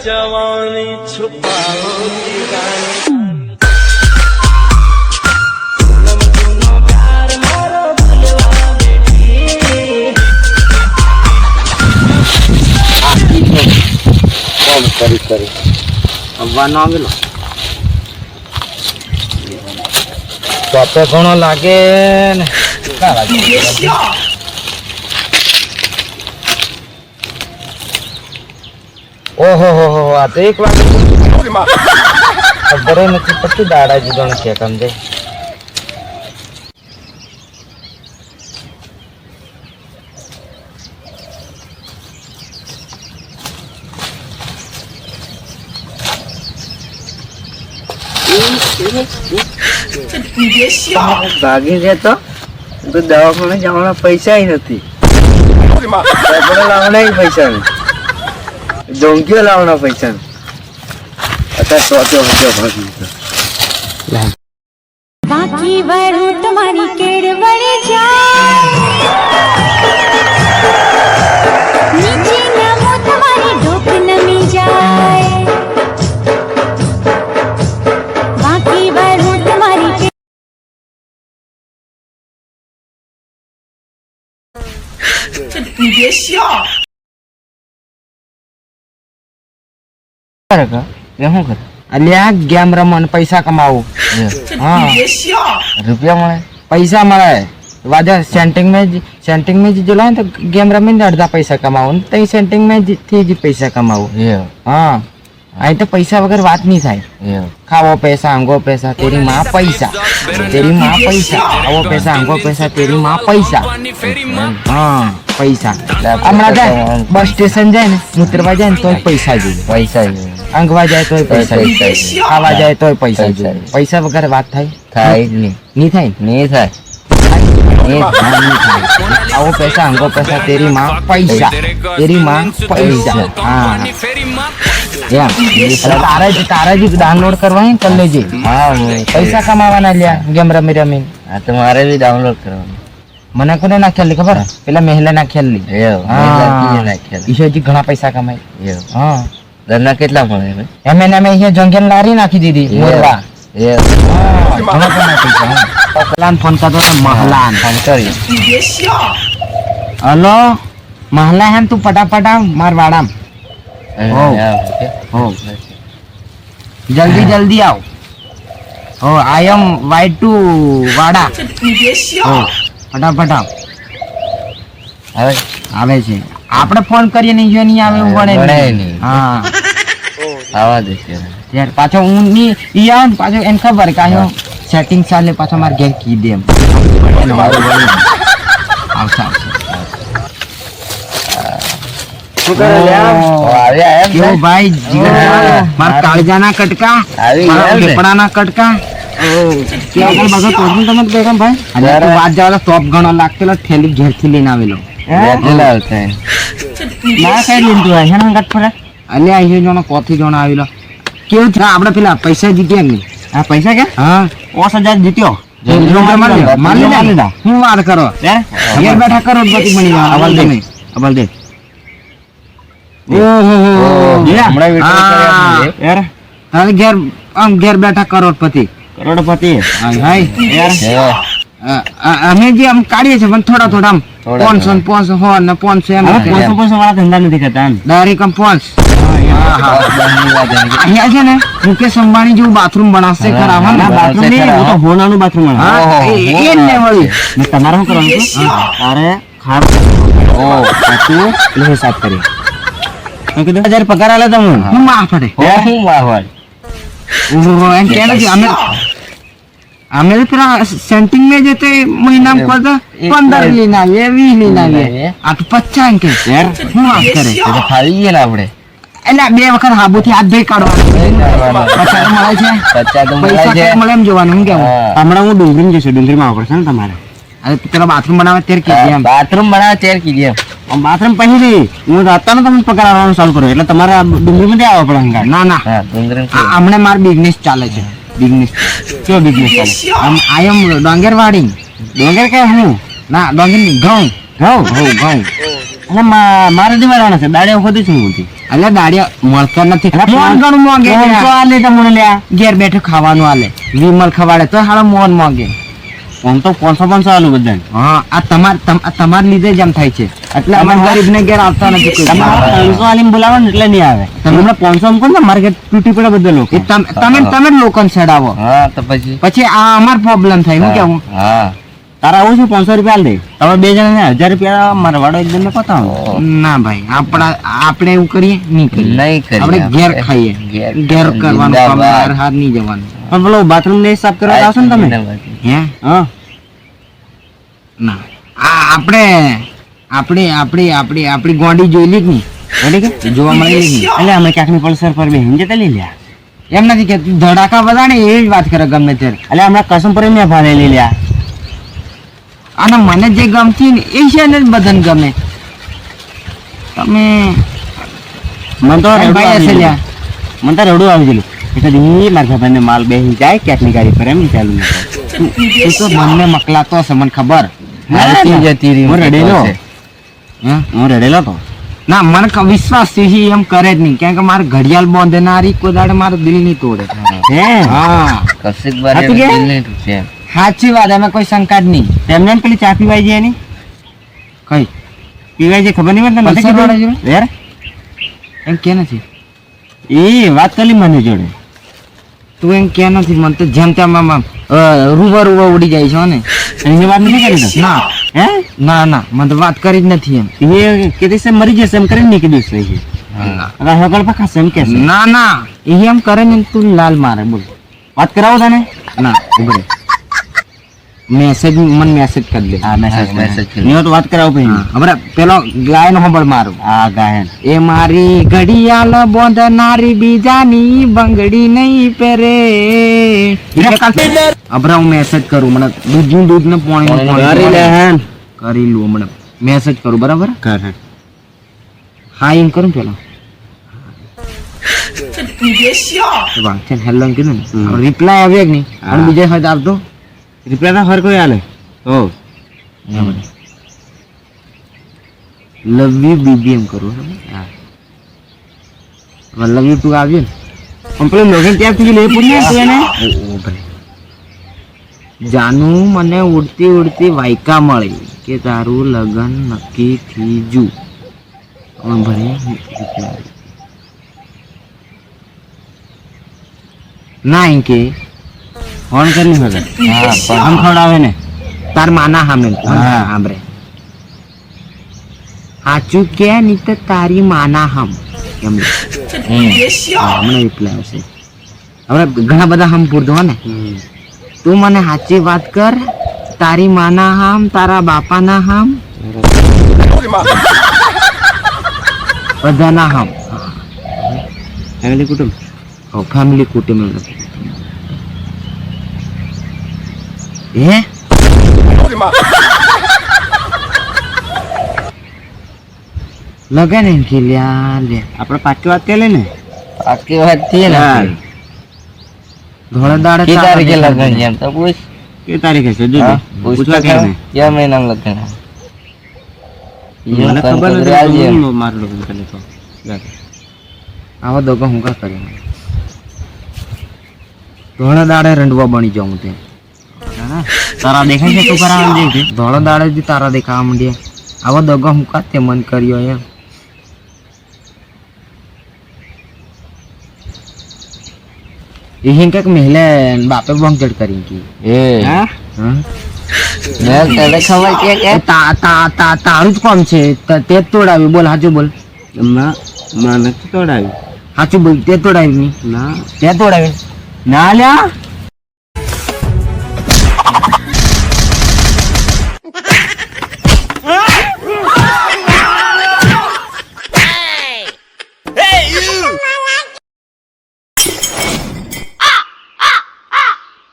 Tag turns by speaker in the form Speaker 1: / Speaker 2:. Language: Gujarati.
Speaker 1: जवानी छुपाओ दीवानी
Speaker 2: કરી આવવાનો આવેલો તો ઘણો લાગે ને ઓહો હો હો આ તો 1 વાગે ખબર નથી પડતી દાડાજી ગણ કે કામ દે ભાગી જતો તો દવાખાને જવાના પૈસા નથી લાવવાના પૈસા ડોંકીઓ લાવવાના પૈસા અત્યારે ભાગી
Speaker 3: બાકી વરું તમારી કેળવણી જાય નીચે નમો તમારી ઢોક નમી જાય બાકી વરું તમારી
Speaker 2: અલ્યા ગેમ રમવાનું પૈસા કમાવું હા રૂપિયા મળે પૈસા મળે વાજા સેન્ટિંગ में जो लाए तो गेम रमीने अर्धा पैसा कमाવું तई सेंटिंग में થી જ પૈસા કમાવું હા અહીં તો પૈસા વગર વાત નહીં થાય ખાવો પૈસા અંગો પૈસા તેરી માં પૈસા ખાવો પૈસા અંગો પૈસા તેરી માં પૈસા હા પૈસા હમણાં જાય બસ સ્ટેશન જાય ને ઉતરવા જાય ને તો પૈસા જોઈએ અંગવા જાય તો પૈસા ખાવા જાય તો પૈસા જોઈએ પૈસા વગર વાત થાય નહીં થાય આવો પૈસા અંગો પૈસા તેરી માં પૈસા હા તારા જ ડાઉનલોડ કરવા કર લેજે હા પૈસા કમાવાના લ્યા ગેમ રમી હા તો મારે બી ડાઉનલોડ કરવાનું મને કોને નાખેલી ખબર પેલા મહેલા નાખેલી ઈશોજી ઘણા પૈસા કમાય હા દરના કેટલા મળે એમ એને અમે અહીંયા જંગલ લારી નાખી દીધી મોરવા ઘણા પૈસા મહલાન ફોન કરતો મહલાન ફોન કરી હલો મહલા હેમ તું ફટાફટ માર વાડામ જલ્દી આવ હો આઈ એમ વાઇટ ટુ વાડા ફટાફટ આવે છે આપણે ફોન કરીએ ને જો નહીં આવે એવું વળે નહીં હા આવા દે યાર પાછો હું ની ઈ આવ પાછો એને ખબર કે આયો સેટિંગ ચાલે પાછો માર ઘેર કી દે એમ આવશે ભાઈ માર કાળજાના કટકા કપડાના કટકા વાત જવા ટોપ ઘણો લાગતો ઠેલી ઘેર થી લઈને આવેલો ના કઈ લીધું અલે અહીં જોનો કોથી જોનો આવેલો કેવું છે આપડે પેલા પૈસા જીત્યા નહીં આ પૈસા કે હા 5000 જીત્યો હું વાત કરો ઘેર બેઠા કરો બધી મળી અવલ દે ઘેર બેઠા કરોડપતિ અમે જે આમ કાઢીએ છીએ પણ થોડા આમ 500 ને 500 એમ 500 વાળા ધંધા નથી કરતા ડાયરેક્ટ આમ 500 અહીંયા છે ને મુકેશ અંબાણી જેવું બાથરૂમ બનાવશે ખરા હોનાનું બાથરૂમ તમારે શું કરવાનું તારે હિસાબ કરી 1000 પગાર આલે તમને હું માફ પડે અમે પેલા સેન્ટિંગ में जते महीना में पड़ 15 लेना ये 20 लेना ये आ तो 50 के यार હું વાત કરે તો ખાલી ગયેલા આપણે એટલે બે વખત હાબુથી હાથ ધોઈ કાઢવાનો 50 મળે છે 50 તો મળે છે મળે એમ જોવાનું હું કેવું હમણાં હું ડુંગરીમાં જઈશ ડુંગરીમાં આવશે ને તમારે અરે પેલા બાથરૂમ બનાવે તેર કીધી એમ બાથરૂમ બનાવે તેર કીધી એમ બાથરૂમ પછી નહીં હું અત્યારે તમને પગાર આવવાનું ચાલુ કરું એટલે તમારે ડુંગરીમાં આવવા પડે હંગા ના હમણાં માર બિઝનેસ ચાલે છે બિઝનેસ કયો બિઝનેસ ચાલે આઈ એમ ડોંગરવાડી ડોંગર કે હું ના ડોંગર નહીં ઘઉં
Speaker 4: એટલે મારે દિવાળાના છે દાડિયા ખોદી છું હું
Speaker 2: એટલે દાડિયા મળતા નથી
Speaker 4: મોન ઘણું મોંઘે છે.
Speaker 2: તો આલે તમને લ્યા ઘેર બેઠું ખાવાનું આલે વિમલ ખવાડે તો હાલો મોન મોંઘે
Speaker 4: ફોન તો 500 આલું બધાને.
Speaker 2: હા આ તમાર લીધે જ એમ થાય છે એટલે અમે ગરીબ ને ઘેર આવતા નથી કોઈ.
Speaker 4: તમારે 300 આલીને બોલાવો ને એટલે નહીં આવે. તમને 500 મૂકો ને માર્કેટ તૂટી પડે બધા લોકો.
Speaker 2: એ તમે જ લોકોને ચડાવો
Speaker 1: હા તો પછી
Speaker 2: આ અમાર પ્રોબ્લેમ થાય હું કેવું
Speaker 1: હા
Speaker 4: તારા આવું છું 500 રૂપિયા આલ દે. તમે બે જણાને 1000 રૂપિયા મારા વાડો એકદમ ને પતાવો.
Speaker 2: ના ભાઈ આપણે એવું કરીએ નહીં કરીએ
Speaker 1: નહીં કરીએ
Speaker 2: આપણે ઘેર
Speaker 1: આપણે.
Speaker 2: ખાઈએ ઘેર કરવાનું
Speaker 1: જિંદાબાદ.
Speaker 2: કામ બહાર હાથ નહીં જવાનું
Speaker 4: પણ પેલો બાથરૂમ ને સાફ કરવા આવશો ને તમે?
Speaker 2: હે
Speaker 4: હા
Speaker 2: ના આપણી ગોડી જોયેલી જ નહીં
Speaker 4: રેડી કે
Speaker 2: જોવા મળેલી જ નહીં
Speaker 4: એટલે અમે ક્યાંકની પલ્સર પર બે હિંજે લઈ લ્યા.
Speaker 2: એમ નથી કે ધડાકા બધા ને એ જ વાત કરે ગમે ત્યારે
Speaker 4: એટલે હમણાં કસમ પર મેં ભારે લઈ લ્યા.
Speaker 2: અને મને જે ગમતી ને એ છે ને જ બધાને ગમે તમે
Speaker 4: મને તો રડવું
Speaker 2: ભાઈ
Speaker 4: આવી
Speaker 2: હશે
Speaker 4: ગયેલું.
Speaker 2: લ્યા.
Speaker 4: મને તો રડવું આવી ગયેલું. એટલે દી મારા ભાઈને માલ બેસી જાય ક્યાંકની ગાડી પર એમ ચાલુ ન થાય.
Speaker 2: તું તો મનને મકલાતો હશે મને ખબર
Speaker 1: આવતી જતી રહી
Speaker 4: હું રડેલો.
Speaker 2: હે
Speaker 4: હું રડેલો તો.
Speaker 2: ના મને વિશ્વાસ છે ઈ એમ કરે જ નહીં કેમ કે મારે ઘડિયાળ બાંધનારી કોઈ દાડે મારું દિલ નહીં તોડે
Speaker 4: હે
Speaker 2: હા
Speaker 1: કશીક
Speaker 4: હતું
Speaker 1: બારે
Speaker 4: કે?
Speaker 1: દિલ નહીં તૂટશે એમ.
Speaker 2: સાચી વાત એમાં કોઈ શંકા જ નહીં
Speaker 4: તેમને ને પેલી ચા પીવાય છે એની
Speaker 2: કઈ
Speaker 4: પીવાય છે ખબર નહીં મને
Speaker 2: પલ્સર વાળા જોડે?
Speaker 4: યાર
Speaker 2: એમ કે નથી
Speaker 4: એ વાત કરી મને જોડે.
Speaker 2: તું એમ કે નથી મને તો જેમ તેમ આમ રૂબા ઉડી જાય છે ને
Speaker 4: એની વાત નથી કરી ને?
Speaker 2: ના
Speaker 4: હે
Speaker 2: ના મને તો વાત કરી જ નથી એમ
Speaker 4: એ કે દિવસે મરી જશે એમ કરીને નહીં કીધું છે એ.
Speaker 1: હા.
Speaker 4: હવે હગલ પકાશે એમ કે છે.
Speaker 2: ના એ એમ કરે ને તું લાલ મારે બોલ
Speaker 4: વાત કરાવો તને.
Speaker 2: ના ઉભરે મેસેજ કરી દે
Speaker 4: હા મેસેજ
Speaker 1: message કરી.
Speaker 4: નહીં તો વાત કરાવો પછી.
Speaker 2: હવે પેલો ગાયન હોબળ મારું
Speaker 4: હા ગાયન
Speaker 2: એ મારી ઘડિયાળ બોંધનારી બીજાની બંગડી નહીં પહેરે અબરા હું મેસેજ કરું મને દૂધ ને પાણી
Speaker 4: કરી લે હેન.
Speaker 2: કરી લઉં હમણાં મેસેજ કરું બરાબર
Speaker 4: કર હેન.
Speaker 2: હા એમ કરું પેલા વાંચન હેલો એમ કીધું ને રિપ્લાય આવ્યો કે નહીં
Speaker 4: હા.
Speaker 2: અને બીજા હાથ આવતો
Speaker 4: રિપ્લાય તો હર કોઈ આલે. ઓ
Speaker 2: લવ યુ બીબી એમ કરું
Speaker 4: હા.
Speaker 2: લવ યુ તું આવ્યું
Speaker 4: પણ પેલું લોગિન ત્યાં સુધી લે પૂરી તું એને.
Speaker 2: ને જાનું મને ઉડતી ઉડતી વાયકા મળી કે તારું લગન નક્કી થઈ જુ ભરે ના એમ કે
Speaker 4: ફોન કરી હવે.
Speaker 2: હા પણ
Speaker 4: આમ ખવડાવે ને.
Speaker 2: તાર માના સામે
Speaker 4: હા.
Speaker 2: સાંભળે સાચું કે નહીં તો તારી માના હમ એમ હમણાં રિપ્લાય આવશે હવે ઘણા બધા હમ પૂરતો હો ને તું મને સાચી વાત કર તારી માના હામ તારા બાપાના હામ બધાના હામ
Speaker 4: ફેમિલી કુટુંબ.
Speaker 2: ફેમિલી કુટુંબ હે લગન એમ કે લ્યા લે
Speaker 4: આપણે પાકી વાત કરી લે ને.
Speaker 1: આખી વાત થી ને
Speaker 4: હા.
Speaker 2: ધોળા દાડે
Speaker 1: કે
Speaker 2: તારા
Speaker 1: તારીખે
Speaker 2: દેખાય.
Speaker 1: લગન છે એમ તો પૂછ.
Speaker 4: કે તારીખે છે જોજે.
Speaker 1: હા, પૂછ તો
Speaker 4: પૂછવા કે
Speaker 1: ખરા.
Speaker 4: ને.
Speaker 1: કયા મહિનામાં લગન છે?
Speaker 4: મને ખબર
Speaker 1: કંકોત્રી આવજે એમ.
Speaker 4: નથી મારું લગ્ન કરે તો.
Speaker 2: આવા દગો હું કા કર્યો ધોળા દાડે રંડવા બની જાઉં તે
Speaker 4: તારા દેખાય છે તું કરાવવાનું જે છે.
Speaker 2: ધોળા દાડે જ તારા દેખાવા માંડ્યા આવા દગો હું કા તે મન કર્યો એમ એ હિંક મહેલે બાપે બંકડ કરી કી
Speaker 1: એ
Speaker 4: હા?
Speaker 2: હા
Speaker 1: મેં તને ખબર કે કે
Speaker 2: તારું જ કોમ છે તે જ તોડાવ્યું બોલ સાચું બોલ
Speaker 4: મને નથી તોડાવ્યું.
Speaker 2: સાચું બોલ તે તોડાવ્યું નહીં
Speaker 4: ના
Speaker 2: તે તોડાવ્યું ના લ્યા